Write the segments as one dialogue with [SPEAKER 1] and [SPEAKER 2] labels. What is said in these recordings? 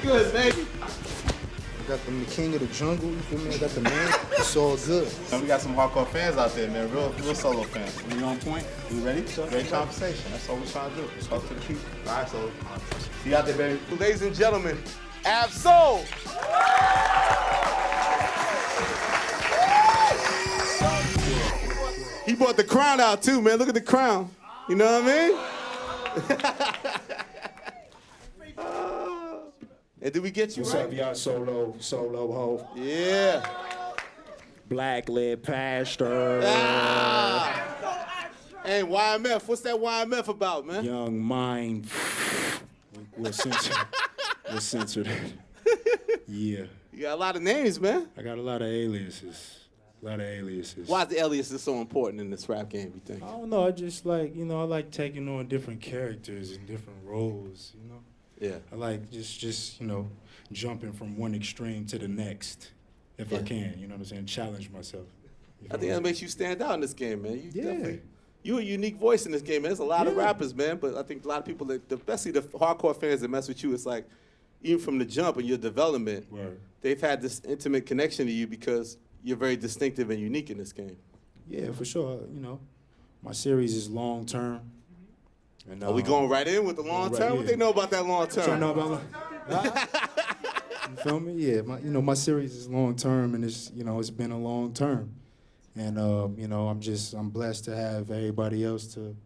[SPEAKER 1] Good, baby.
[SPEAKER 2] I got the king of the jungle, you feel me? I got the man. It's all good.
[SPEAKER 1] And we got some hardcore fans out there, man. Real solo fans. We on point. We ready? Great conversation. That's all we're trying to do. Talk to the people. All right, so see you out there, baby. Ladies and gentlemen, Ab-Soul. He brought the crown out too, man. Look at the crown. You know what I mean? And did we get you
[SPEAKER 3] What's
[SPEAKER 1] right?
[SPEAKER 3] up, y'all? Solo ho.
[SPEAKER 1] Yeah.
[SPEAKER 3] Black led pastor.
[SPEAKER 1] And YMF, what's that YMF about, man?
[SPEAKER 3] Young mind. We'll censor. We'll censor that. Yeah.
[SPEAKER 1] You got a lot of names, man.
[SPEAKER 3] I got a lot of aliases.
[SPEAKER 1] Why is the aliases so important in this rap game, you think?
[SPEAKER 3] I don't know. I just like, I like taking on different characters and different roles,
[SPEAKER 1] Yeah.
[SPEAKER 3] I like just jumping from one extreme to the next, if I can, you know what I'm saying? Challenge myself.
[SPEAKER 1] I think that makes you stand out in this game, man.
[SPEAKER 3] Yeah.
[SPEAKER 1] You're a unique voice in this game, man. There's a lot of rappers, man, but I think a lot of people, especially the hardcore fans that mess with you, it's like, even from the jump and your development, they've had this intimate connection to you because you're very distinctive and unique in this game.
[SPEAKER 3] Yeah, for sure. My series is long term. And,
[SPEAKER 1] Are we going right in with the long term?
[SPEAKER 3] Yeah.
[SPEAKER 1] What they know about that long term?
[SPEAKER 3] I know about you feel me? Yeah, my series is long term, and it's it's been a long term, and I'm blessed to have everybody else to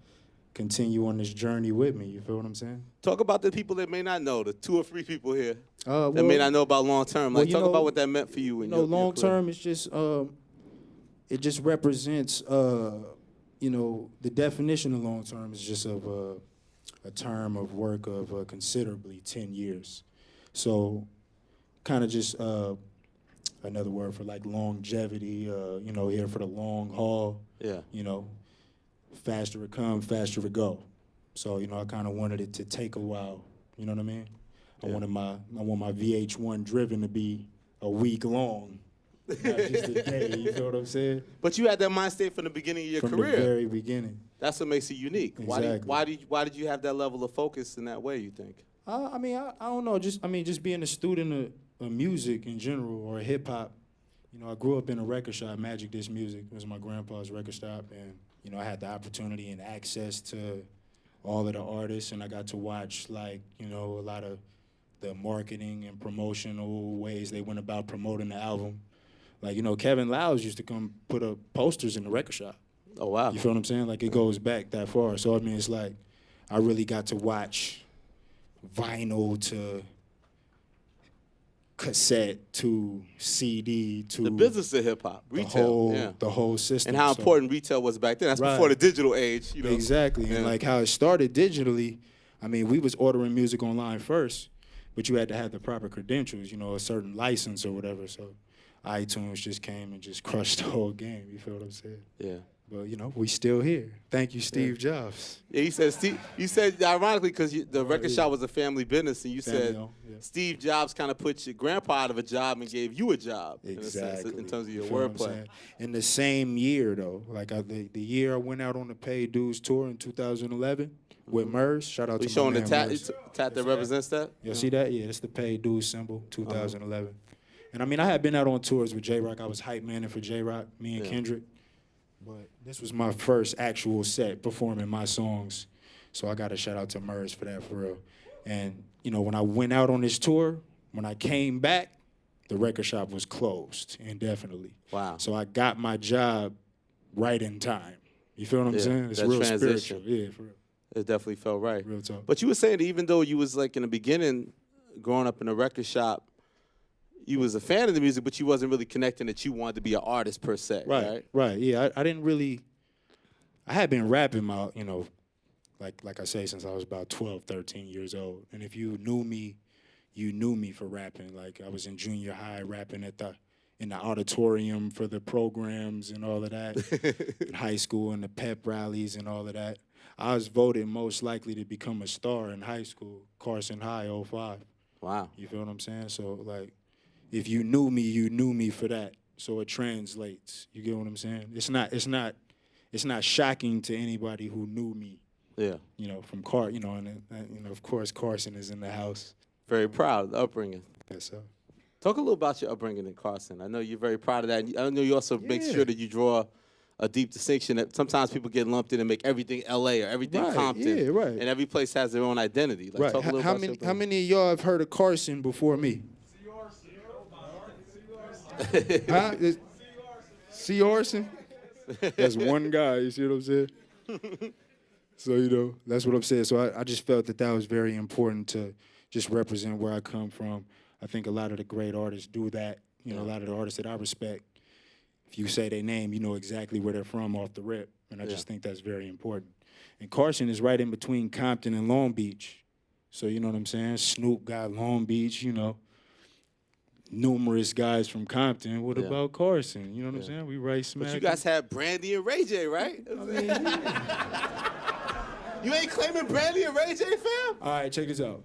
[SPEAKER 3] continue on this journey with me. You feel what I'm saying?
[SPEAKER 1] Talk about the people that may not know, the 2 or 3 people here
[SPEAKER 3] that
[SPEAKER 1] may not know about long term. Like, talk about what that meant for you.
[SPEAKER 3] Long term is just it just represents the definition of long term is just of a term of work of considerably 10 years. So kind of just another word for like longevity, here for the long haul.
[SPEAKER 1] Yeah.
[SPEAKER 3] Faster it come, faster it go. So, I kind of wanted it to take a while. You know what I mean? I want my VH1 driven to be a week long. Not just a day, you know what I'm saying?
[SPEAKER 1] But you had that mind state from the beginning of your career.
[SPEAKER 3] From the very beginning.
[SPEAKER 1] That's what makes it unique.
[SPEAKER 3] Exactly.
[SPEAKER 1] Why did you have that level of focus in that way, you think?
[SPEAKER 3] I don't know. Just being a student of music in general or hip hop. I grew up in a record shop. Magic Disc Music was my grandpa's record shop, and I had the opportunity and access to all of the artists, and I got to watch a lot of the marketing and promotional ways they went about promoting the album. Like, Kevin Loud's used to come put up posters in the record shop.
[SPEAKER 1] Oh, wow.
[SPEAKER 3] You feel what I'm saying? Like, it goes back that far. So, it's like I really got to watch vinyl to cassette to CD to...
[SPEAKER 1] The business of hip-hop, retail.
[SPEAKER 3] The whole system.
[SPEAKER 1] And how important retail was back then. That's before the digital age.
[SPEAKER 3] Exactly. Yeah. And, like, how it started digitally, we was ordering music online first, but you had to have the proper credentials, a certain license or whatever, so... iTunes just came and just crushed the whole game. You feel what I'm saying?
[SPEAKER 1] Yeah.
[SPEAKER 3] But we still here. Thank you, Steve Jobs.
[SPEAKER 1] Yeah, you said ironically because the record shop was a family business, and you said Steve Jobs kind of put your grandpa out of a job and gave you a job.
[SPEAKER 3] Exactly.
[SPEAKER 1] In terms of your wordplay.
[SPEAKER 3] In the same year though, like the year I went out on the Paid Dues tour in 2011 with Murs. Shout out to my
[SPEAKER 1] showing
[SPEAKER 3] man
[SPEAKER 1] the tat that represents that.
[SPEAKER 3] You see that? Yeah, it's the Paid Dues symbol, 2011. And I had been out on tours with J-Rock. I was hype manning for J-Rock, me and Kendrick. But this was my first actual set performing my songs. So I got to shout out to Murs for that, for real. And, when I went out on this tour, when I came back, the record shop was closed indefinitely.
[SPEAKER 1] Wow.
[SPEAKER 3] So I got my job right in time. You feel what I'm saying? It's
[SPEAKER 1] that
[SPEAKER 3] real
[SPEAKER 1] transition.
[SPEAKER 3] spiritual. Yeah, for real.
[SPEAKER 1] It definitely felt right.
[SPEAKER 3] Real talk.
[SPEAKER 1] But you were saying that even though you was like in the beginning, growing up in a record shop, you was a fan of the music, but you wasn't really connecting that you wanted to be an artist per se, right?
[SPEAKER 3] Right, yeah. I didn't really, I had been rapping like I say, since I was about 12, 13 years old. And if you knew me for rapping. Like I was in junior high rapping in the auditorium for the programs and all of that. In high school and the pep rallies and all of that. I was voted most likely to become a star in high school, Carson High, 05.
[SPEAKER 1] Wow.
[SPEAKER 3] You feel what I'm saying? So like, if you knew me for that. So it translates. You get what I'm saying? It's not shocking to anybody who knew me
[SPEAKER 1] Yeah.
[SPEAKER 3] You know, from you know, and you know, of course, Carson is in the house.
[SPEAKER 1] Very proud of the upbringing.
[SPEAKER 3] Yes, sir.
[SPEAKER 1] Talk a little about your upbringing in Carson. I know you're very proud of that. And I know you also make
[SPEAKER 3] Yeah.
[SPEAKER 1] sure that you draw a deep distinction that sometimes people get lumped in and make everything L.A. or everything
[SPEAKER 3] Right,
[SPEAKER 1] Compton.
[SPEAKER 3] yeah, right.
[SPEAKER 1] And every place has their own identity. Like,
[SPEAKER 3] Right.
[SPEAKER 1] talk a little
[SPEAKER 3] How
[SPEAKER 1] about
[SPEAKER 3] many
[SPEAKER 1] your
[SPEAKER 3] how many of y'all have heard of Carson before me? Huh? C. Orson? That's one guy, you see what I'm saying? So, you know, that's what I'm saying. So I just felt that that was very important to just represent where I come from. I think a lot of the great artists do that. You know, a lot of the artists that I respect, if you say their name, you know exactly where they're from off the rip. And I just think that's very important. And Carson is right in between Compton and Long Beach. So, you know what I'm saying? Snoop got Long Beach, you know. Numerous guys from Compton. What about Carson? You know what I'm saying? We right smack.
[SPEAKER 1] But you guys had Brandy and Ray J, right?
[SPEAKER 3] I mean,
[SPEAKER 1] You ain't claiming Brandy and Ray J, fam?
[SPEAKER 3] all right, check this out.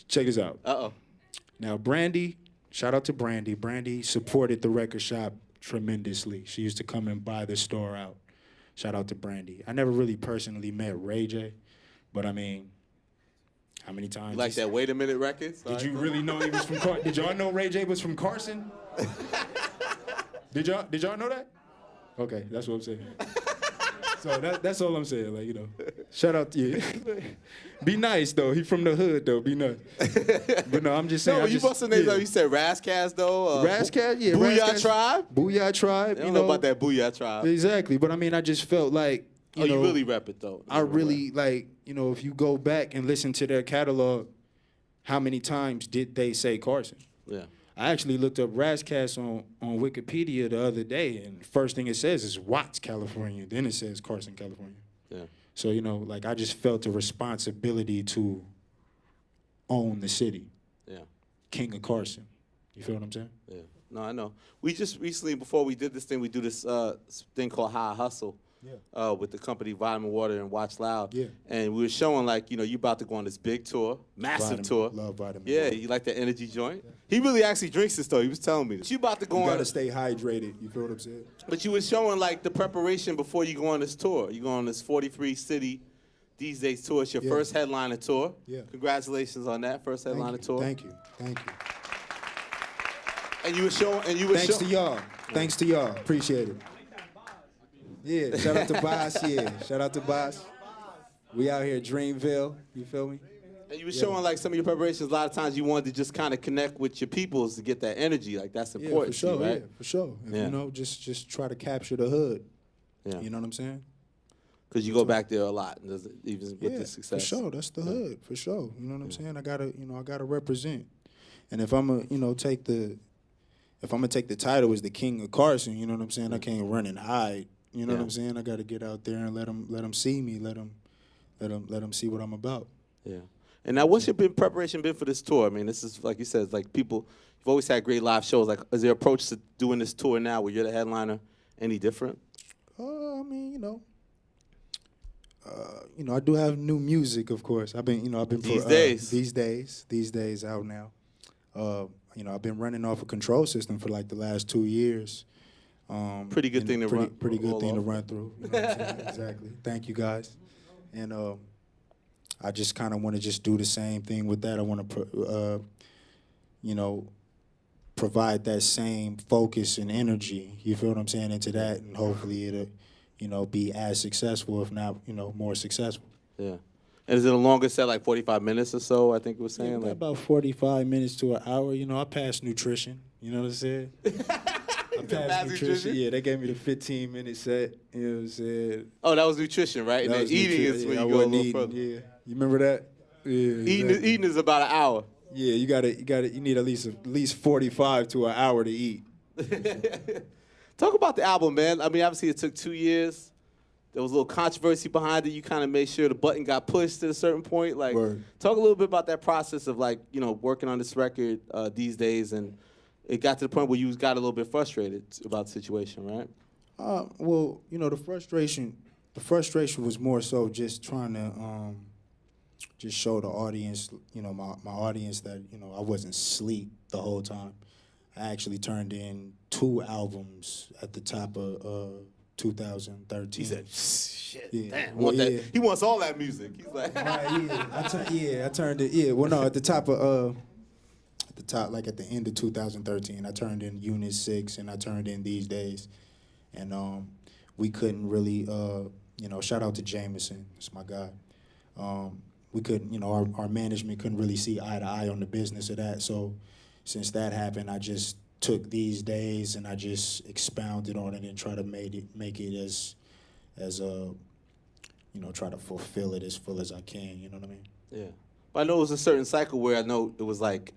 [SPEAKER 3] Check this out.
[SPEAKER 1] Uh-oh.
[SPEAKER 3] Now, Brandy, shout out to Brandy. Brandy supported the record shop tremendously. She used to come and buy the store out. Shout out to Brandy. I never really personally met Ray J, but I mean, how many times?
[SPEAKER 1] You like that Wait a Minute records?
[SPEAKER 3] Did you really know he was from Carson? Did y'all know Ray J was from Carson? Did y'all know that? Okay, that's what I'm saying. So that's all I'm saying. Like, you know, shout out to you. Be nice though. He from the hood though. Be nice. But no, I'm just saying.
[SPEAKER 1] No, you busted names up. You said Razzcast though.
[SPEAKER 3] Razzcast, yeah.
[SPEAKER 1] Booyah
[SPEAKER 3] Razzcast,
[SPEAKER 1] Tribe.
[SPEAKER 3] Booyah Tribe.
[SPEAKER 1] I don't know about that Booyah Tribe.
[SPEAKER 3] Exactly, but I mean, I just felt like you know,
[SPEAKER 1] you really rep it though.
[SPEAKER 3] I really like, you know, if you go back and listen to their catalog, how many times did they say Carson?
[SPEAKER 1] Yeah.
[SPEAKER 3] I actually looked up Razzcast on Wikipedia the other day, and the first thing it says is Watts, California. Then it says Carson, California.
[SPEAKER 1] Yeah.
[SPEAKER 3] So, you know, like I just felt a responsibility to own the city.
[SPEAKER 1] Yeah.
[SPEAKER 3] King of Carson. You feel what I'm saying?
[SPEAKER 1] Yeah. No, I know. We just recently, before we did this thing, we do this thing called High Hustle.
[SPEAKER 3] Yeah.
[SPEAKER 1] With the company Vitamin Water and WatchLOUD.
[SPEAKER 3] Yeah.
[SPEAKER 1] And we were showing, like, you know, you about to go on this big tour, massive tour.
[SPEAKER 3] Love Vitamin
[SPEAKER 1] Yeah,
[SPEAKER 3] Water.
[SPEAKER 1] you like that energy joint? Yeah. He really actually drinks this, though. He was telling me this. You about to go
[SPEAKER 3] You
[SPEAKER 1] on.
[SPEAKER 3] gotta stay hydrated. You feel what I'm saying?
[SPEAKER 1] But you were showing, like, the preparation before you go on this tour. You go on this 43-city These Days tour. It's your first headliner tour.
[SPEAKER 3] Yeah.
[SPEAKER 1] Congratulations on that, first headliner tour.
[SPEAKER 3] Thank you. Thank you.
[SPEAKER 1] And you were showing,
[SPEAKER 3] Thanks to y'all. Thanks to y'all. Appreciate it. Yeah, shout out to Boss. Yeah, shout out to Boss. We out here, Dreamville. You feel me?
[SPEAKER 1] And you were showing, like, some of your preparations. A lot of times you wanted to just kind of connect with your peoples to get that energy. Like, that's important.
[SPEAKER 3] Yeah, for sure.
[SPEAKER 1] to you, right?
[SPEAKER 3] Yeah, for sure. If,
[SPEAKER 1] Yeah.
[SPEAKER 3] You know, just try to capture the hood.
[SPEAKER 1] Yeah.
[SPEAKER 3] You know what I'm saying?
[SPEAKER 1] Because you go back there a lot, and even with the success.
[SPEAKER 3] For sure. That's the hood. For sure. You know what I'm saying? I gotta represent. And if I'm gonna take the title as the King of Carson, you know what I'm saying? I can't run and hide. You know what I'm saying? I got to get out there and let them see me. Let them see what I'm about.
[SPEAKER 1] Yeah. And now, what's your preparation been for this tour? I mean, this is, like you said, it's like people, you've always had great live shows. Like, is your approach to doing this tour now where you're the headliner any different?
[SPEAKER 3] I mean, I do have new music, of course. I've been these days out now. I've been running off a control system for like the last 2 years.
[SPEAKER 1] Pretty good thing to run.
[SPEAKER 3] Pretty good thing to run through. You know what I'm saying? Exactly. Thank you guys. And I just kind of want to just do the same thing with that. I want to, provide that same focus and energy. You feel what I'm saying? Into that, and hopefully it'll, be as successful, if not, more successful.
[SPEAKER 1] Yeah. And is it a longer set, like 45 minutes or so? I think it was saying.
[SPEAKER 3] Yeah,
[SPEAKER 1] like
[SPEAKER 3] about 45 minutes to an hour. I passed nutrition. You know what I'm saying? I passed nutrition. Yeah, they gave me the 15-minute set. You know what I'm saying?
[SPEAKER 1] Oh, that was nutrition, right? And then eating is when you go a little further.
[SPEAKER 3] Yeah, you remember that? Yeah,
[SPEAKER 1] eating is about an hour.
[SPEAKER 3] Yeah, you need at least 45 to an hour to eat.
[SPEAKER 1] Talk about the album, man. I mean, obviously it took 2 years. There was a little controversy behind it. You kind of made sure the button got pushed at a certain point. Like, talk a little bit about that process of, like, working on this record these days, and it got to the point where you got a little bit frustrated about the situation, right?
[SPEAKER 3] Well, the frustration was more so just trying to just show the audience, my audience that, I wasn't asleep the whole time. I actually turned in 2 albums at the top of 2013.
[SPEAKER 1] He said, shit,
[SPEAKER 3] Yeah.
[SPEAKER 1] damn.
[SPEAKER 3] Well, yeah.
[SPEAKER 1] He wants all that music. He's like,
[SPEAKER 3] Right, I turned it. Yeah, well, no, at the top, like at the end of 2013, I turned in Unit 6, and I turned in These Days, and we couldn't really, shout out to Jameson, that's my guy. We couldn't, our management couldn't really see eye to eye on the business of that. So, since that happened, I just took These Days and I just expounded on it and try to make it as try to fulfill it as full as I can, you know what I mean?
[SPEAKER 1] yeah. But I know it was a certain cycle where I know it was like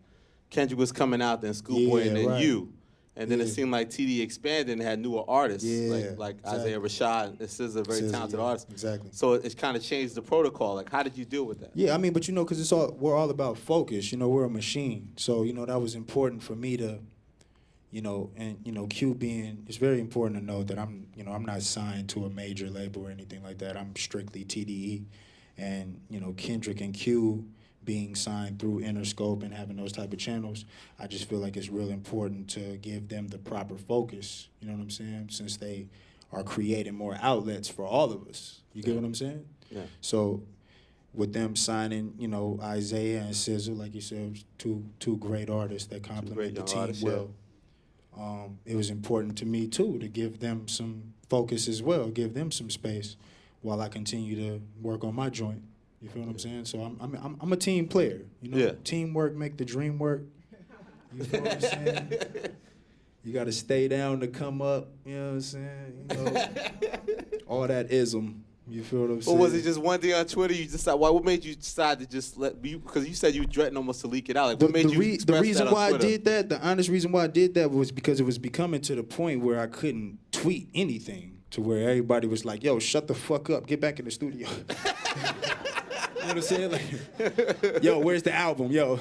[SPEAKER 1] Kendrick was coming out, then Schoolboy, and then
[SPEAKER 3] right.
[SPEAKER 1] you. And then it
[SPEAKER 3] Yeah.
[SPEAKER 1] seemed like TD expanded and had newer artists,
[SPEAKER 3] Yeah,
[SPEAKER 1] like
[SPEAKER 3] exactly.
[SPEAKER 1] Isaiah Rashad and SZA, very
[SPEAKER 3] SZA,
[SPEAKER 1] talented
[SPEAKER 3] yeah,
[SPEAKER 1] artists.
[SPEAKER 3] exactly.
[SPEAKER 1] So it kind of changed the protocol. Like, how did you deal with that?
[SPEAKER 3] Yeah, I mean, but because we're all about focus. We're a machine. So that was important for me to, Q being. It's very important to know that I'm not signed to a major label or anything like that. I'm strictly TDE, and Kendrick and Q being signed through Interscope and having those type of channels, I just feel like it's real important to give them the proper focus. You know what I'm saying? Since they are creating more outlets for all of us. You get what I'm saying?
[SPEAKER 1] Yeah.
[SPEAKER 3] So with them signing, Isaiah and SZA, like you said, two great artists that complement the team well. It was important to me too to give them some focus as well, give them some space while I continue to work on my joint. You feel what I'm saying? So I'm a team player.
[SPEAKER 1] Yeah.
[SPEAKER 3] Teamwork make the dream work. You feel what I'm saying? You got to stay down to come up. You know what I'm saying? All that ism. You feel what I'm saying?
[SPEAKER 1] Or was it just one day on Twitter you decided? What made you decide to just let me? Because you said you threatened almost to leak it out. Like, what made you express
[SPEAKER 3] the reason
[SPEAKER 1] that on
[SPEAKER 3] why
[SPEAKER 1] Twitter?
[SPEAKER 3] I did that, the honest reason why I did that was because it was becoming to the point where I couldn't tweet anything. To where everybody was like, "Yo, shut the fuck up, get back in the studio." You know what I'm saying? Like, yo, where's the album? Yo,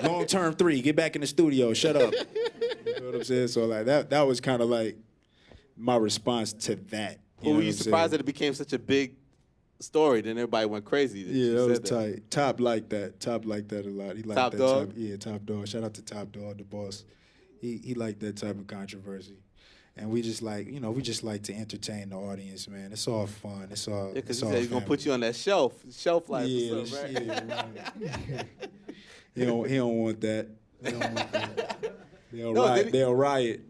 [SPEAKER 3] Long Term 3, get back in the studio, shut up. You know what I'm saying? So like that was kind of like my response to that.
[SPEAKER 1] Well, were you surprised that it became such a big story? Then everybody went crazy.
[SPEAKER 3] Yeah, that was tight. Top liked that. Top liked that a lot. He liked
[SPEAKER 1] Top
[SPEAKER 3] that
[SPEAKER 1] Dog?
[SPEAKER 3] Type, yeah, Top Dog. Shout out to Top Dog, the boss. He liked that type of controversy. And we just like, we just like to entertain the audience, man. It's all fun. It's all.
[SPEAKER 1] Yeah, because
[SPEAKER 3] it's
[SPEAKER 1] he
[SPEAKER 3] all
[SPEAKER 1] said he's gonna put you on that shelf life.
[SPEAKER 3] Yeah,
[SPEAKER 1] or something, right?
[SPEAKER 3] right. He don't want that. He don't want that. They'll
[SPEAKER 1] No,
[SPEAKER 3] riot.
[SPEAKER 1] then
[SPEAKER 3] They'll riot.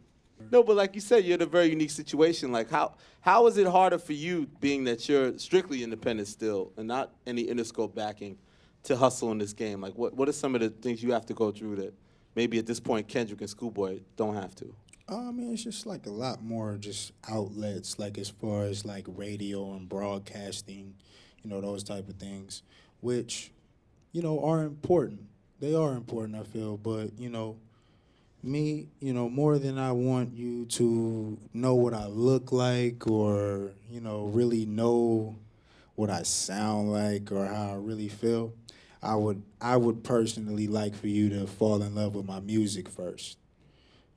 [SPEAKER 1] No, but like you said, you're in a very unique situation. Like, how is it harder for you, being that you're strictly independent still and not any Interscope backing, to hustle in this game? Like, what are some of the things you have to go through that maybe at this point Kendrick and Schoolboy don't have to?
[SPEAKER 3] I mean, it's just like a lot more just outlets, like as far as like radio and broadcasting, those type of things, which, are important. They are important, I feel, but, me, more than I want you to know what I look like or, really know what I sound like or how I really feel, I would personally like for you to fall in love with my music first.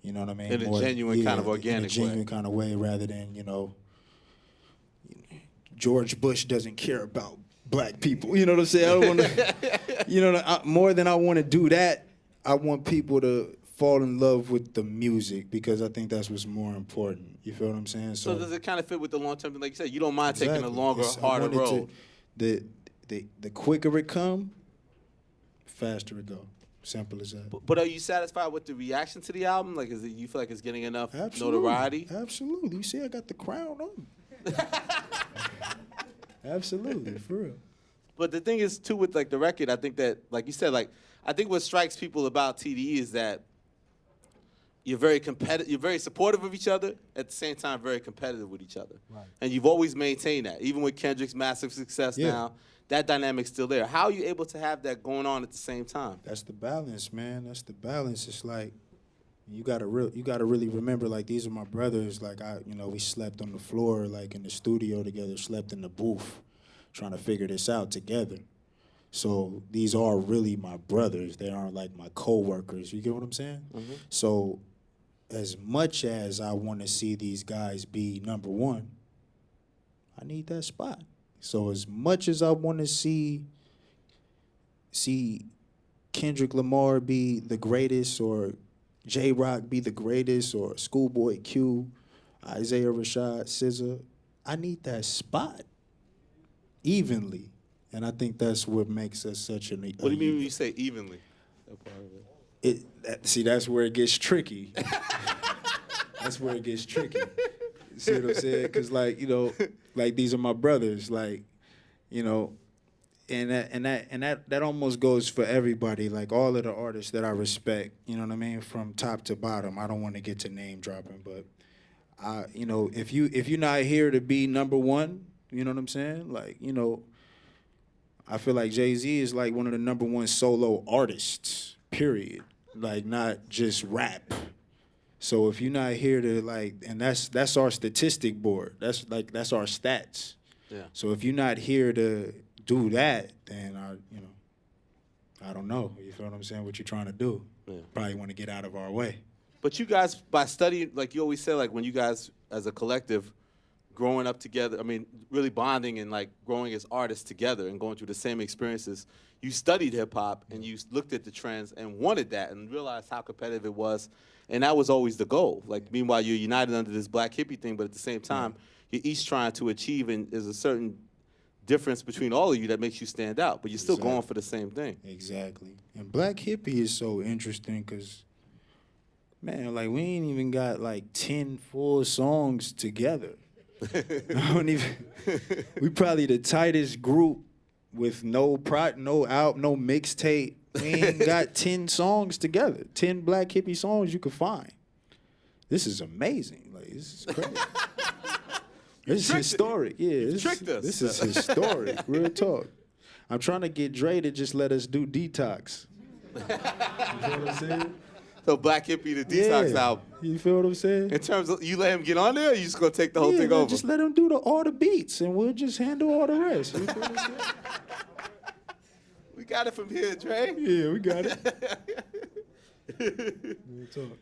[SPEAKER 3] You know what I mean?
[SPEAKER 1] In a genuine kind of organic way.
[SPEAKER 3] In a genuine kind of way, rather than, George Bush doesn't care about black people. You know what I'm saying? I don't want to, more than I want to do that, I want people to fall in love with the music because I think that's what's more important. You feel what I'm saying?
[SPEAKER 1] So does it kind of fit with the long-term thing? Like you said, you don't mind taking a
[SPEAKER 3] Exactly.
[SPEAKER 1] longer, harder road.
[SPEAKER 3] The quicker it come, faster it go. Simple as that.
[SPEAKER 1] But are you satisfied with the reaction to the album? Like, you feel like it's getting enough
[SPEAKER 3] Absolutely.
[SPEAKER 1] notoriety?
[SPEAKER 3] Absolutely. You see, I got the crown on. Absolutely, for real.
[SPEAKER 1] But the thing is, too, with like the record, I think that, like you said, like I think what strikes people about TDE is that you're very competitive, you're very supportive of each other, at the same time very competitive with each other.
[SPEAKER 3] Right.
[SPEAKER 1] And you've always maintained that, even with Kendrick's massive success now. That dynamic's still there. How are you able to have that going on at the same time?
[SPEAKER 3] That's the balance, man. That's the balance. It's like you gotta really remember, like, these are my brothers. Like, we slept on the floor, like in the studio together, slept in the booth, trying to figure this out together. So these are really my brothers. They aren't like my coworkers. You get what I'm saying? Mm-hmm. So as much as I want to see these guys be number one, I need that spot. So as much as I want to see Kendrick Lamar be the greatest or J-Rock be the greatest or Schoolboy Q, Isaiah Rashad, SZA, I need that spot evenly. And I think that's what makes us such an.
[SPEAKER 1] What do you mean when you say evenly? That part of it.
[SPEAKER 3] See, that's where it gets tricky. That's where it gets tricky. See what I'm saying? Because, like, you know, like, these are my brothers, like, you know, and that almost goes for everybody, like all of the artists that I respect, you know what I mean, from top to bottom. I don't want to get to name dropping, but you know, if you're not here to be number one, you know what I'm saying? Like, you know, I feel like Jay-Z is like one of the number one solo artists, period. Like, not just rap. So if you're not here to, like, and that's our statistic board. That's our stats.
[SPEAKER 1] Yeah.
[SPEAKER 3] So if you're not here to do that, then I don't know. You feel what I'm saying? What you're trying to do.
[SPEAKER 1] Yeah.
[SPEAKER 3] Probably want to get out of our way.
[SPEAKER 1] But you guys, by studying, like you always say, like when you guys as a collective growing up together, I mean, really bonding and like growing as artists together and going through the same experiences, you studied hip hop and you looked at the trends and wanted that and realized how competitive it was. And that was always the goal. Like, meanwhile, you're united under this black hippie thing, but at the same time, you're each trying to achieve, and there's a certain difference between all of you that makes you stand out, but you're still going for the same thing.
[SPEAKER 3] Exactly. And black hippie is so interesting because, man, like, we ain't even got like 10 full songs together. I don't even. We probably the tightest group with no mixtape. We ain't got 10 songs together. 10 black hippie songs you could find. This is amazing. Like, this is crazy. This is historic. Yeah, this is historic. Real talk. I'm trying to get Dre to just let us do Detox. You feel what I'm saying?
[SPEAKER 1] So Black Hippie, the Detox album.
[SPEAKER 3] You feel what I'm saying?
[SPEAKER 1] In terms of, you let him get on there, or you just gonna take the whole thing over?
[SPEAKER 3] Just let him do all the beats, and we'll just handle all the rest. You feel what I'm saying?
[SPEAKER 1] We got it from here, Dre.
[SPEAKER 3] Yeah, we got it. Real talk.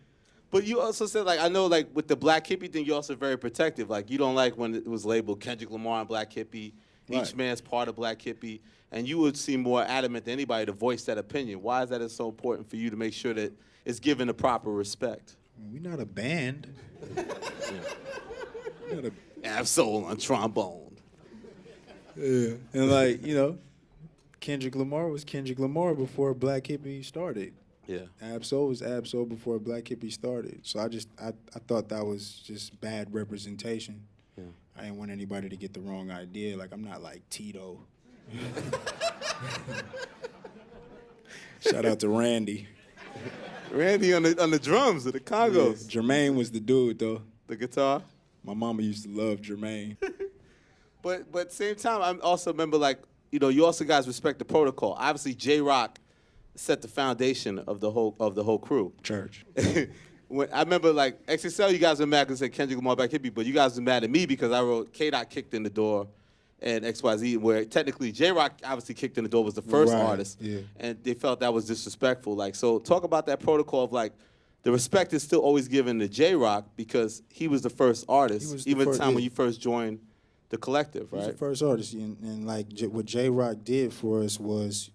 [SPEAKER 1] But you also said, like, I know, like, with the Black Hippie thing, you're also very protective. Like, you don't like when it was labeled Kendrick Lamar and Black Hippie. Each
[SPEAKER 3] Right.
[SPEAKER 1] man's part of Black Hippie. And you would seem more adamant than anybody to voice that opinion. Why is that so important for you to make sure that it's given the proper respect?
[SPEAKER 3] We're not a band. We're not a
[SPEAKER 1] Ab-Soul on trombone.
[SPEAKER 3] Yeah. And, like, you know, Kendrick Lamar was Kendrick Lamar before Black Hippie started.
[SPEAKER 1] Yeah.
[SPEAKER 3] Ab-Soul was Ab-Soul before Black Hippie started. So I thought that was just bad representation.
[SPEAKER 1] Yeah.
[SPEAKER 3] I didn't want anybody to get the wrong idea. Like, I'm not like Tito. Shout out to Randy.
[SPEAKER 1] Randy on the drums of the Congos.
[SPEAKER 3] Yeah, Jermaine was the dude, though.
[SPEAKER 1] The guitar.
[SPEAKER 3] My mama used to love Jermaine.
[SPEAKER 1] But at the same time, I also remember, like, you know, you also guys respect the protocol. Obviously, J-Rock set the foundation of the whole crew.
[SPEAKER 3] Church.
[SPEAKER 1] When I remember, like, XXL, you guys were mad because I said Kendrick Lamar Black Hippie, but you guys were mad at me because I wrote K-Dot kicked in the door and XYZ, where technically J-Rock obviously kicked in the door, was the first artist.
[SPEAKER 3] Yeah.
[SPEAKER 1] And they felt that was disrespectful. Like, so talk about that protocol of, like, the respect is still always given to J-Rock because he was the first artist, even the time when you first joined the collective, right?
[SPEAKER 3] He was the first artist. And like, what J-Rock did for us was,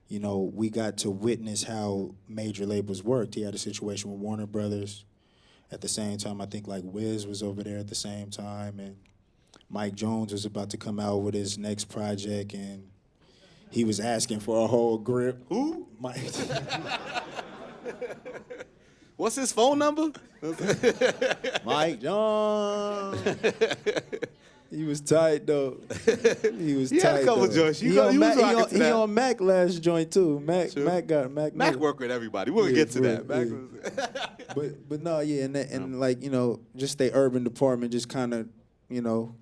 [SPEAKER 3] you know, we got to witness how major labels worked. He had a situation with Warner Brothers. At the same time, I think, like, Wiz was over there at the same time, and Mike Jones was about to come out with his next project, and he was asking for a whole grip.
[SPEAKER 1] Who?
[SPEAKER 3] Mike.
[SPEAKER 1] What's his phone number?
[SPEAKER 3] Mike Jones. He was tight, though. He was
[SPEAKER 1] He
[SPEAKER 3] tight,
[SPEAKER 1] had a couple
[SPEAKER 3] though.
[SPEAKER 1] joints.
[SPEAKER 3] He
[SPEAKER 1] He was rocking to
[SPEAKER 3] he
[SPEAKER 1] that.
[SPEAKER 3] on Mac last joint, too. Mac
[SPEAKER 1] True.
[SPEAKER 3] Mac
[SPEAKER 1] worked with everybody. We'll get to that. Mac
[SPEAKER 3] yeah.
[SPEAKER 1] was
[SPEAKER 3] But no, yeah, and like, you know, just the urban department just kind of, you know,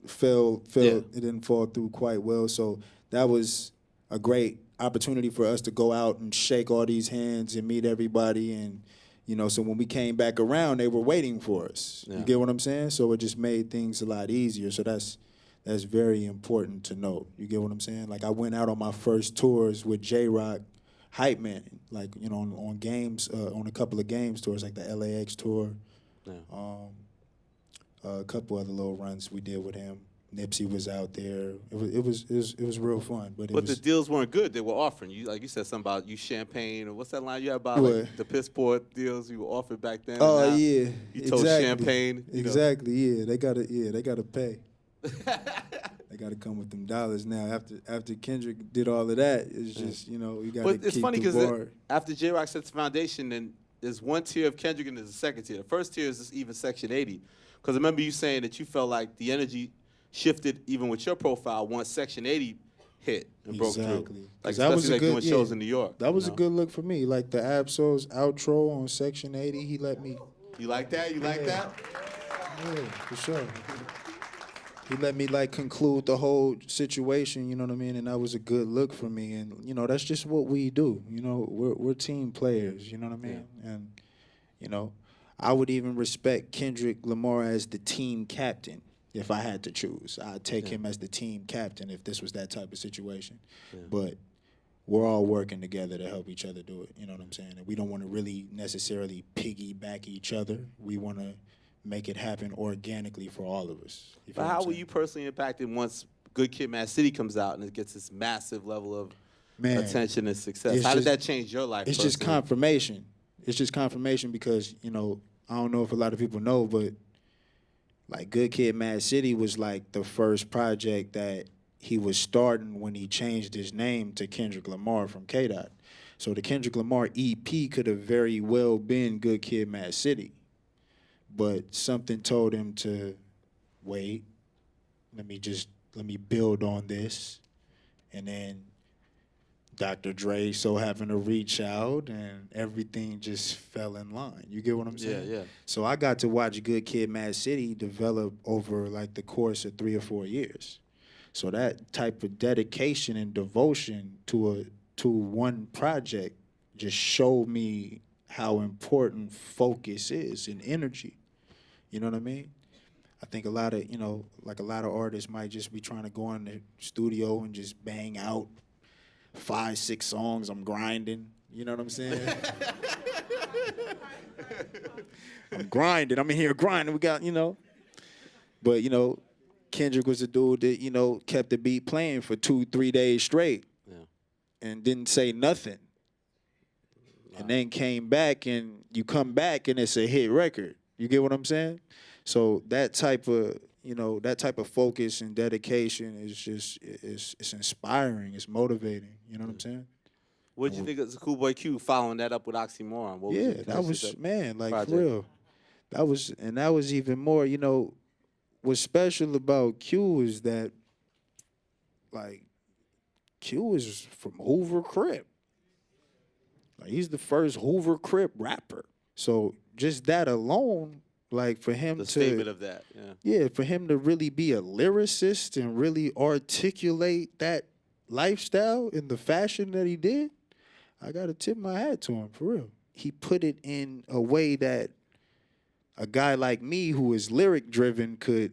[SPEAKER 3] fell.
[SPEAKER 1] Yeah.
[SPEAKER 3] It didn't fall through quite well. So that was a great opportunity for us to go out and shake all these hands and meet everybody. And, you know, so when we came back around, they were waiting for us.
[SPEAKER 1] Yeah.
[SPEAKER 3] You get what I'm saying? So it just made things a lot easier. So that's very important to note. You get what I'm saying? Like, I went out on my first tours with J-Rock, Hype Man, like, you know, on games, on a couple of games tours, like the LAX tour.
[SPEAKER 1] Yeah.
[SPEAKER 3] A couple other little runs we did with him. Nipsey was out there. It was real fun. But
[SPEAKER 1] the deals weren't good. They were offering you, like you said, something about you champagne or what's that line you had about
[SPEAKER 3] What?
[SPEAKER 1] like, the piss poor deals you were offered back then?
[SPEAKER 3] Oh
[SPEAKER 1] and now
[SPEAKER 3] yeah,
[SPEAKER 1] you told
[SPEAKER 3] exactly.
[SPEAKER 1] champagne.
[SPEAKER 3] Exactly. Yeah, they gotta pay. They gotta come with them dollars now. After Kendrick did all of that, it's just you gotta
[SPEAKER 1] But it's
[SPEAKER 3] keep
[SPEAKER 1] funny
[SPEAKER 3] the bar.
[SPEAKER 1] after J Rock sets the foundation, then there's one tier of Kendrick and there's a second tier. The first tier is just even Section 80, because I remember you saying that you felt like the energy shifted even with your profile once Section 80 hit and broke through.
[SPEAKER 3] Exactly.
[SPEAKER 1] Like
[SPEAKER 3] That was
[SPEAKER 1] especially
[SPEAKER 3] a
[SPEAKER 1] like
[SPEAKER 3] good
[SPEAKER 1] doing shows in New York.
[SPEAKER 3] That was
[SPEAKER 1] you
[SPEAKER 3] a
[SPEAKER 1] know?
[SPEAKER 3] good look for me. Like the Absol's outro on Section 80, he let me.
[SPEAKER 1] You like that? You like that?
[SPEAKER 3] Yeah, for sure. He let me like conclude the whole situation, you know what I mean? And that was a good look for me. And that's just what we do. We're team players, you know what I mean? Yeah. And I would even respect Kendrick Lamar as the team captain if I had to choose. I'd take him as the team captain if this was that type of situation. Yeah. But we're all working together to help each other do it, you know what I'm saying? And we don't want to really necessarily piggyback each other. We want to make it happen organically for all of us.
[SPEAKER 1] But how were you personally impacted once Good Kid, Mad City comes out and it gets this massive level of attention and success? How did that change your life?
[SPEAKER 3] It's just confirmation. It's just confirmation because, I don't know if a lot of people know, but like Good Kid, Mad City was like the first project that he was starting when he changed his name to Kendrick Lamar from K-Dot. So the Kendrick Lamar EP could have very well been Good Kid, Mad City. But something told him to wait. Let me build on this. And then Dr. Dre so happened to reach out and everything just fell in line. You get what I'm saying?
[SPEAKER 1] Yeah.
[SPEAKER 3] So I got to watch Good Kid, Mad City develop over like the course of 3 or 4 years. So that type of dedication and devotion to one project just showed me how important focus is and energy. You know what I mean? I think a lot of artists might just be trying to go in the studio and just bang out 5, 6 songs. I'm grinding. You know what I'm saying? I'm grinding. I'm in here grinding. We got, But, Kendrick was a dude that, kept the beat playing for 2-3 days straight and didn't say nothing. And then came back and you come back and it's a hit record. You get what I'm saying? So that type of focus and dedication is just it's inspiring. It's motivating. You know what I'm saying?
[SPEAKER 1] What did you think of Cool Boy Q following that up with Oxymoron?
[SPEAKER 3] That was for real. That was even more. What's special about Q is that like Q is from Hoover Crip. Like he's the first Hoover Crip rapper. So just that alone, like for him
[SPEAKER 1] the statement of that,
[SPEAKER 3] for him to really be a lyricist and really articulate that lifestyle in the fashion that he did, I gotta tip my hat to him for real. He put it in a way that a guy like me who is lyric driven could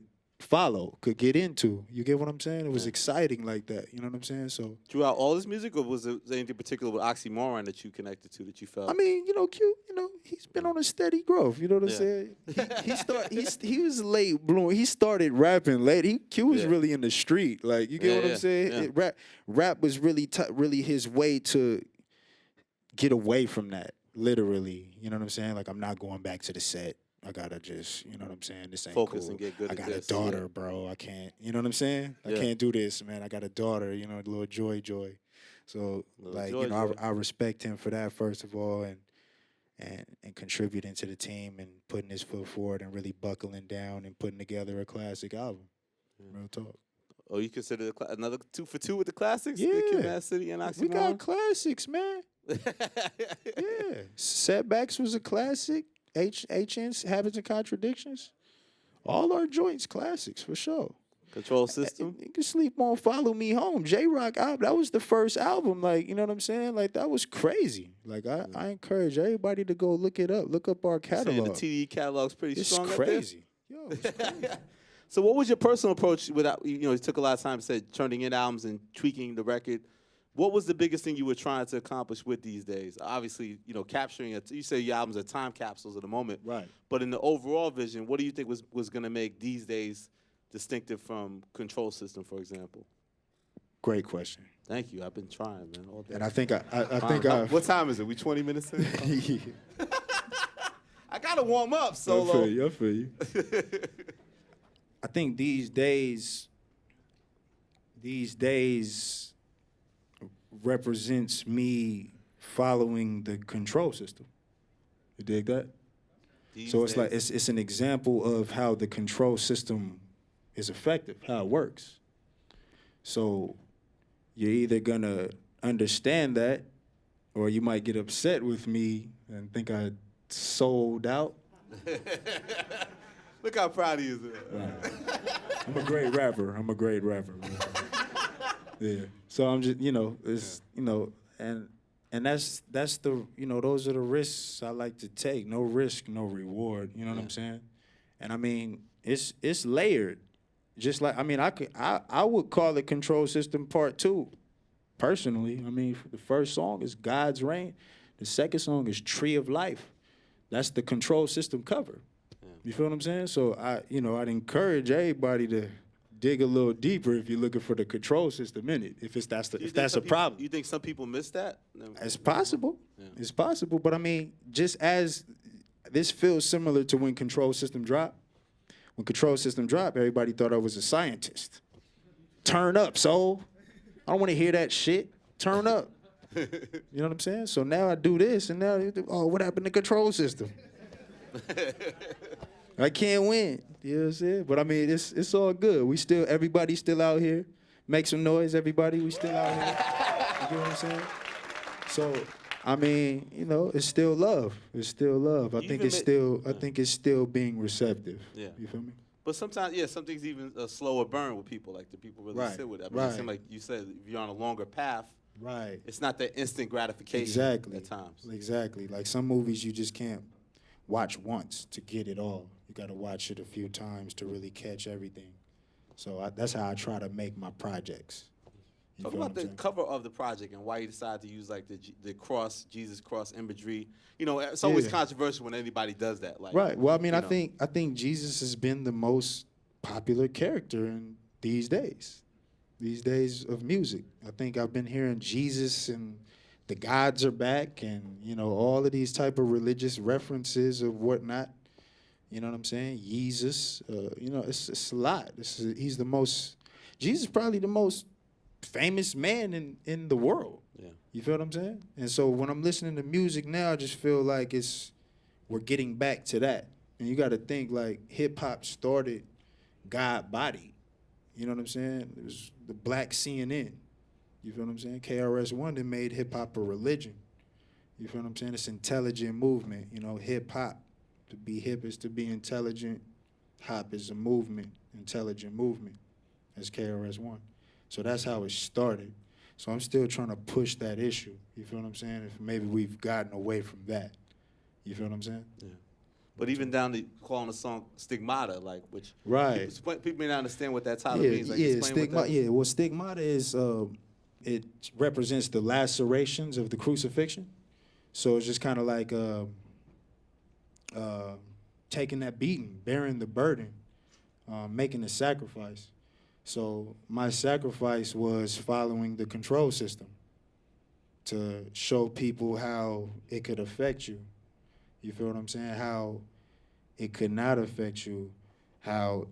[SPEAKER 3] get into. You get what I'm saying? It was exciting like that. You know what I'm saying? So
[SPEAKER 1] throughout all this music, or was there anything particular with Oxymoron that you connected to, that you felt?
[SPEAKER 3] I mean, Q, he's been on a steady growth. You know what I'm saying? He was late bloomer. He started rapping late. Q was really in the street. Like, you get what I'm saying?
[SPEAKER 1] Yeah.
[SPEAKER 3] Rap was really his way to get away from that, literally. You know what I'm saying? Like, I'm not going back to the set. I gotta just, you know what I'm saying? This ain't
[SPEAKER 1] focus
[SPEAKER 3] cool.
[SPEAKER 1] and get good
[SPEAKER 3] I
[SPEAKER 1] at
[SPEAKER 3] got
[SPEAKER 1] this.
[SPEAKER 3] a daughter, bro. I can't, you know what I'm saying? I can't do this, man. I got a daughter, a little joy. So, I respect him for that, first of all, and contributing to the team and putting his foot forward and really buckling down and putting together a classic album. Real talk.
[SPEAKER 1] Oh, you consider another 2 for 2 with the classics?
[SPEAKER 3] Yeah.
[SPEAKER 1] Good Kid, Mad City and Oxymoron?
[SPEAKER 3] We got classics, man. Yeah. Setbacks was a classic. HN's Habits and Contradictions. All our joints classics, for sure.
[SPEAKER 1] Control System?
[SPEAKER 3] You can sleep on Follow Me Home. J-Rock album, that was the first album. Like, you know what I'm saying? Like, that was crazy. Like, I encourage everybody to go look it up. Look up our catalog.
[SPEAKER 1] The TDE catalog's pretty strong.
[SPEAKER 3] It's crazy. Yo, it's crazy.
[SPEAKER 1] So what was your personal approach without, it took a lot of time, said, turning in albums and tweaking the record. What was the biggest thing you were trying to accomplish with these days? Obviously, capturing you say your albums are time capsules at the moment.
[SPEAKER 3] Right.
[SPEAKER 1] But in the overall vision, what do you think was going to make these days distinctive from Control System, for example?
[SPEAKER 3] Great question.
[SPEAKER 1] Thank you. I've been trying, man, all day.
[SPEAKER 3] And I think I've.
[SPEAKER 1] What time is it? We 20 minutes in? I gotta warm up,
[SPEAKER 3] I
[SPEAKER 1] Solo.
[SPEAKER 3] feel you. I think these days represents me following the control system. You dig that? So it's like it's an example of how the control system is effective, how it works. So you're either gonna understand that, or you might get upset with me and think I sold out.
[SPEAKER 1] Look how proud he is of that.
[SPEAKER 3] I'm a great rapper. Man. Yeah. So I'm just, and that's the, those are the risks I like to take. No risk, no reward. You know what I'm saying? And I mean, it's layered. Just like, I would call it Control System Part 2, personally. I mean, the first song is God's Reign. The second song is Tree of Life. That's the Control System cover. Yeah. You feel what I'm saying? So I'd encourage everybody to dig a little deeper if you're looking for the control system in it. If that's a problem.
[SPEAKER 1] You think some people miss that?
[SPEAKER 3] It's possible.
[SPEAKER 1] Yeah.
[SPEAKER 3] It's possible. But I mean, just as this feels similar to when Control System dropped. When Control System dropped, everybody thought I was a scientist. Turn up, soul. I don't want to hear that shit. Turn up. You know what I'm saying? So now I do this, and now, what happened to Control System? I can't win. You know what I'm saying? But I mean, it's all good. Everybody's still out here. Make some noise, everybody. We still out here. You know what I'm saying? So, I mean, it's still love. It's still love. I think it's still being receptive.
[SPEAKER 1] Yeah.
[SPEAKER 3] You feel me?
[SPEAKER 1] But sometimes, some things even a slower burn with people. Like, the people really sit with it. I mean, it seems like you said, if you're on a longer path,
[SPEAKER 3] right,
[SPEAKER 1] it's not that instant gratification.
[SPEAKER 3] Exactly.
[SPEAKER 1] At times.
[SPEAKER 3] Exactly. Like, some movies you just can't watch once to get it all. You got to watch it a few times to really catch everything. So that's how I try to make my projects.
[SPEAKER 1] Talk about the cover of the project and why you decided to use like the cross, Jesus cross imagery. It's always controversial when anybody does that. Like,
[SPEAKER 3] right. Well, I mean, I think Jesus has been the most popular character in these days of music. I think I've been hearing Jesus and the gods are back, and all of these type of religious references of whatnot. You know what I'm saying? Jesus. It's a lot. Jesus is probably the most famous man in the world. Yeah. You feel what I'm saying? And so when I'm listening to music now, I just feel like we're getting back to that. And you got to think, like, hip hop started God body. You know what I'm saying? It was the black CNN. You feel what I'm saying? CRWN that made hip hop a religion. You feel what I'm saying? It's intelligent movement. Hip hop. To be hip is to be intelligent. Hop is a movement, intelligent movement. That's KRS-One. So that's how it started. So I'm still trying to push that issue. You feel what I'm saying? If maybe we've gotten away from that. You feel what I'm saying? Yeah.
[SPEAKER 1] But even down to calling the song Stigmata, like, which
[SPEAKER 3] right.
[SPEAKER 1] People may not understand what that title means. Like,
[SPEAKER 3] Stigmata. Yeah, well, Stigmata is it represents the lacerations of the crucifixion. So it's just kind of like taking that beating, bearing the burden, making a sacrifice. So my sacrifice was following the control system to show people how it could affect you. You feel what I'm saying? How it could not affect you. How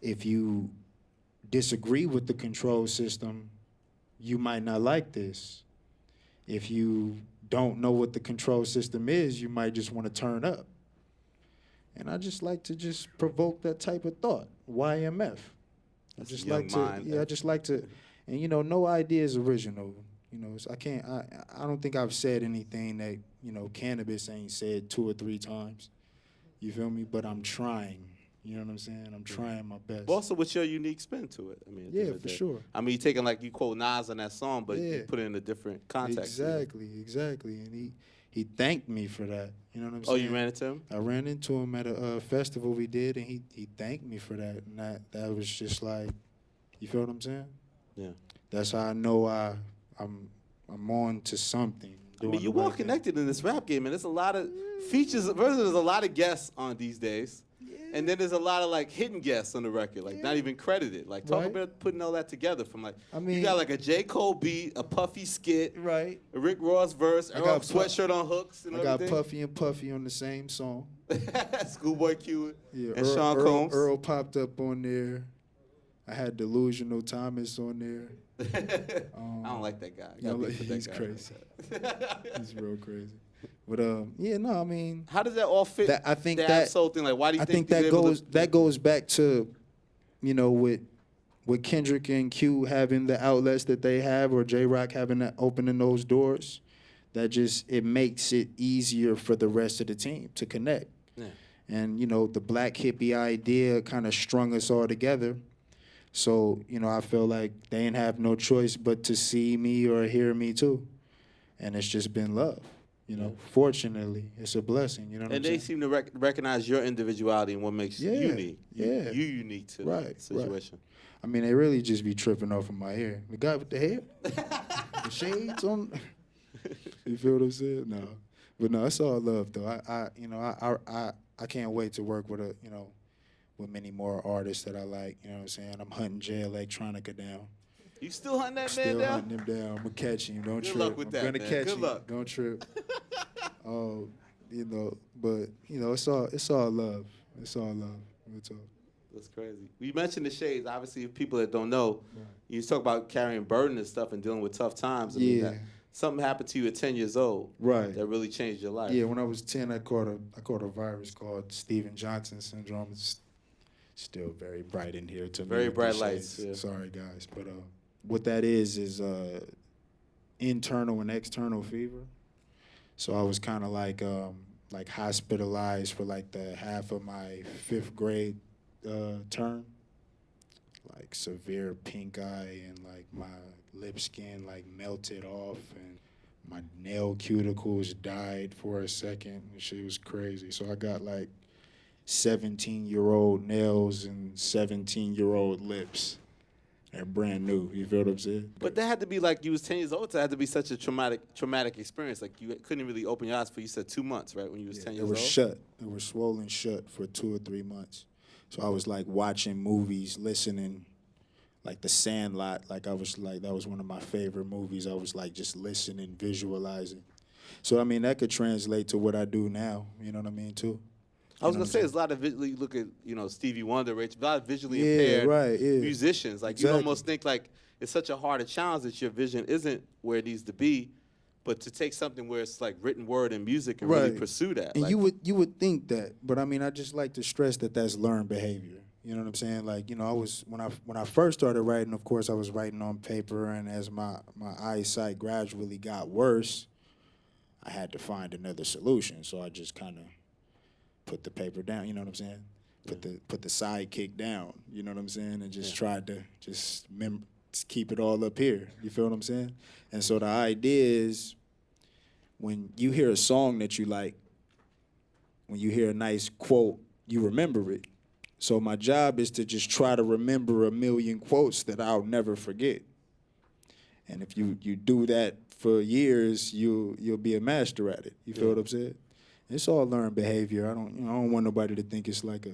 [SPEAKER 3] if you disagree with the control system, you might not like this. If you don't know what the control system is, you might just want to turn up. And I just like to just provoke that type of thought. YMF. I just like to, and no idea is original. I don't think I've said anything that, cannabis ain't said 2 or 3 times. You feel me? But I'm trying. You know what I'm saying? I'm trying my best.
[SPEAKER 1] But also with your unique spin to it. I mean,
[SPEAKER 3] yeah, for sure.
[SPEAKER 1] I mean, you taking, like, you quote Nas on that song, but you put it in a different context.
[SPEAKER 3] Exactly. And he thanked me for that. You know what I'm saying?
[SPEAKER 1] Oh, you ran into him?
[SPEAKER 3] I ran into him at a festival we did, and he thanked me for that. And that was just like, you feel what I'm saying? Yeah. That's how I know I'm on to something.
[SPEAKER 1] I mean, you're well connected in this rap game, and there's a lot of features. First, there's a lot of guests on these days. And then there's a lot of like hidden guests on the record, like not even credited. Like talk about putting all that together from like, you got like a J. Cole beat, a Puffy skit,
[SPEAKER 2] Right.
[SPEAKER 1] a Rick Ross verse,
[SPEAKER 2] I
[SPEAKER 1] Earl
[SPEAKER 2] got
[SPEAKER 1] sweatshirt on hooks and
[SPEAKER 2] I got
[SPEAKER 1] everything.
[SPEAKER 2] Puffy and Puffy on the same song.
[SPEAKER 1] Schoolboy Q
[SPEAKER 2] Yeah,
[SPEAKER 1] and Sean Combs.
[SPEAKER 2] Earl popped up on there. I had Delusional Thomas on there.
[SPEAKER 1] I don't like that guy.
[SPEAKER 2] He's crazy. He's real crazy. But I mean,
[SPEAKER 1] how does that all fit?
[SPEAKER 2] I think
[SPEAKER 1] the
[SPEAKER 2] that
[SPEAKER 1] Absol thing. Like, why do you think
[SPEAKER 2] that goes back to, with Kendrick and Q having the outlets that they have, or J-Rock having that opening those doors. That just it makes it easier for the rest of the team to connect. Yeah. And the black hippie idea kind of strung us all together. So, I feel like they ain't have no choice but to see me or hear me too. And it's just been love. Fortunately, it's a blessing. You know what I'm saying?
[SPEAKER 1] And they seem to recognize your individuality and what makes you unique.
[SPEAKER 2] Yeah.
[SPEAKER 1] You unique to the situation.
[SPEAKER 2] Right. I mean, they really just be tripping off of my hair. The guy with the hair? The shades on? You feel what I'm saying? No. But no, it's all love though. I can't wait to work with with many more artists that I like. You know what I'm saying? I'm hunting Jay Electronica down.
[SPEAKER 1] You still hunting that man
[SPEAKER 2] down?
[SPEAKER 1] Still
[SPEAKER 2] hunting him down. I'm gonna catch him. Don't trip.
[SPEAKER 1] Good luck with
[SPEAKER 2] I'm
[SPEAKER 1] that,
[SPEAKER 2] gonna
[SPEAKER 1] man.
[SPEAKER 2] catch
[SPEAKER 1] Good
[SPEAKER 2] him.
[SPEAKER 1] luck.
[SPEAKER 2] Don't trip. But it's all love. It's all love. It's all.
[SPEAKER 1] That's crazy. You mentioned the shades. Obviously, people that don't know, you talk about carrying burden and stuff and dealing with tough times. I mean, something happened to you at 10 years old.
[SPEAKER 2] Right.
[SPEAKER 1] That really changed your life.
[SPEAKER 2] Yeah, when I was 10, I caught a virus called Steven Johnson syndrome. It's still very bright in here to me.
[SPEAKER 1] Very bright lights.
[SPEAKER 2] Yeah. Sorry, guys, but what that is internal and external fever. So I was kind of like hospitalized for like the half of my 5th grade term. Like severe pink eye and like my lip skin like melted off and my nail cuticles died for a second. Shit was crazy. So I got like 17-year-old nails and 17-year-old lips. And brand new, you feel what I'm saying?
[SPEAKER 1] But that had to be like you was 10 years old. So it had to be such a traumatic experience. Like you couldn't really open your eyes for, you said 2 months, right? When you was 10 years old.
[SPEAKER 2] It was shut. It was swollen shut for 2 or 3 months. So I was like watching movies, listening, like The Sandlot. Like I was like that was one of my favorite movies. I was like just listening, visualizing. So I mean that could translate to what I do now. You know what I mean too.
[SPEAKER 1] I was gonna say there's a lot of visually. Look at Stevie Wonder, Rich. A lot of visually impaired musicians. Like you almost think like it's such a harder challenge that your vision isn't where it needs to be, but to take something where it's like written word and music and really pursue that.
[SPEAKER 2] And like, you would think that, but I mean I just like to stress that that's learned behavior. You know what I'm saying? Like I was when I first started writing. Of course I was writing on paper, and as my eyesight gradually got worse, I had to find another solution. So I just kind of put the paper down, you know what I'm saying? Put the sidekick down, you know what I'm saying? And just tried to just keep it all up here. You feel what I'm saying? And so the idea is when you hear a song that you like, when you hear a nice quote, you remember it. So my job is to just try to remember a million quotes that I'll never forget. And if you do that for years, you'll be a master at it. You feel what I'm saying? It's all learned behavior. I don't want nobody to think it's like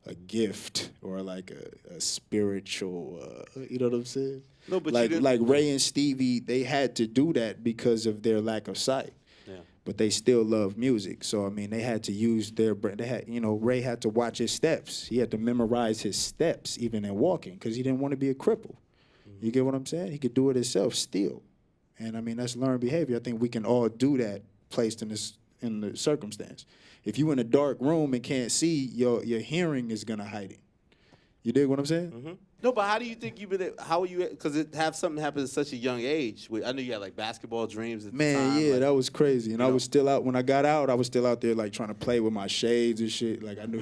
[SPEAKER 2] a gift or like a spiritual. You know what I'm saying?
[SPEAKER 1] No, but
[SPEAKER 2] like Ray and Stevie, they had to do that because of their lack of sight. Yeah. But they still love music. So I mean, they had to use their brain. They had, Ray had to watch his steps. He had to memorize his steps even in walking because he didn't want to be a cripple. Mm-hmm. You get what I'm saying? He could do it himself still. And I mean, that's learned behavior. I think we can all do that placed in the circumstance. If you in a dark room and can't see, your hearing is gonna hide it. You dig what I'm saying?
[SPEAKER 1] Mm-hmm. No, but how do you think how are you? Because something happen at such a young age. I know you had like basketball dreams at the time.
[SPEAKER 2] Yeah, that was crazy. And I was still out when I got out. I was still out there like trying to play with my shades and shit. Like I knew.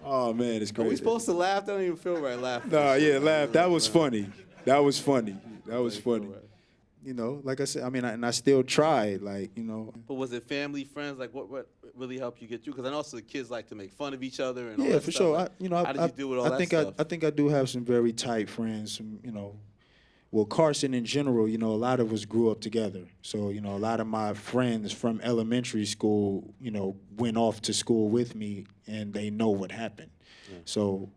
[SPEAKER 2] Oh man, it's crazy.
[SPEAKER 1] Are we supposed to laugh? That don't even feel right. Laugh.
[SPEAKER 2] No, yeah, laugh. That was funny. That was funny. Like I said, I mean, and I still tried,
[SPEAKER 1] But was it family, friends? Like, what really helped you get through? Because I know also the kids like to make fun of each other and all that
[SPEAKER 2] for
[SPEAKER 1] stuff.
[SPEAKER 2] sure.
[SPEAKER 1] Like, how did you deal with all that stuff?
[SPEAKER 2] I think I do have some very tight friends. well, Carson in general, you know, a lot of us grew up together. So, you know, a lot of my friends from elementary school, you know, went off to school with me, and they know what happened. Yeah. So,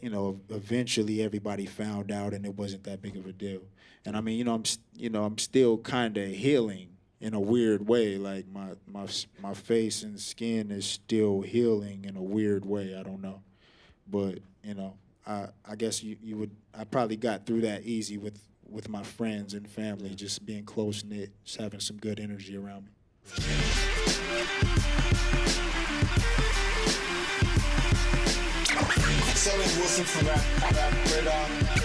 [SPEAKER 2] you know, eventually everybody found out, and it wasn't that big of a deal. And I mean, you know, I'm still kind of healing in a weird way. Like my face and skin is still healing in a weird way. I don't know, but you know. I guess you would. I probably got through that easy with my friends and family, just being close knit, just having some good energy around me.
[SPEAKER 4] Wilson from Rap Radar.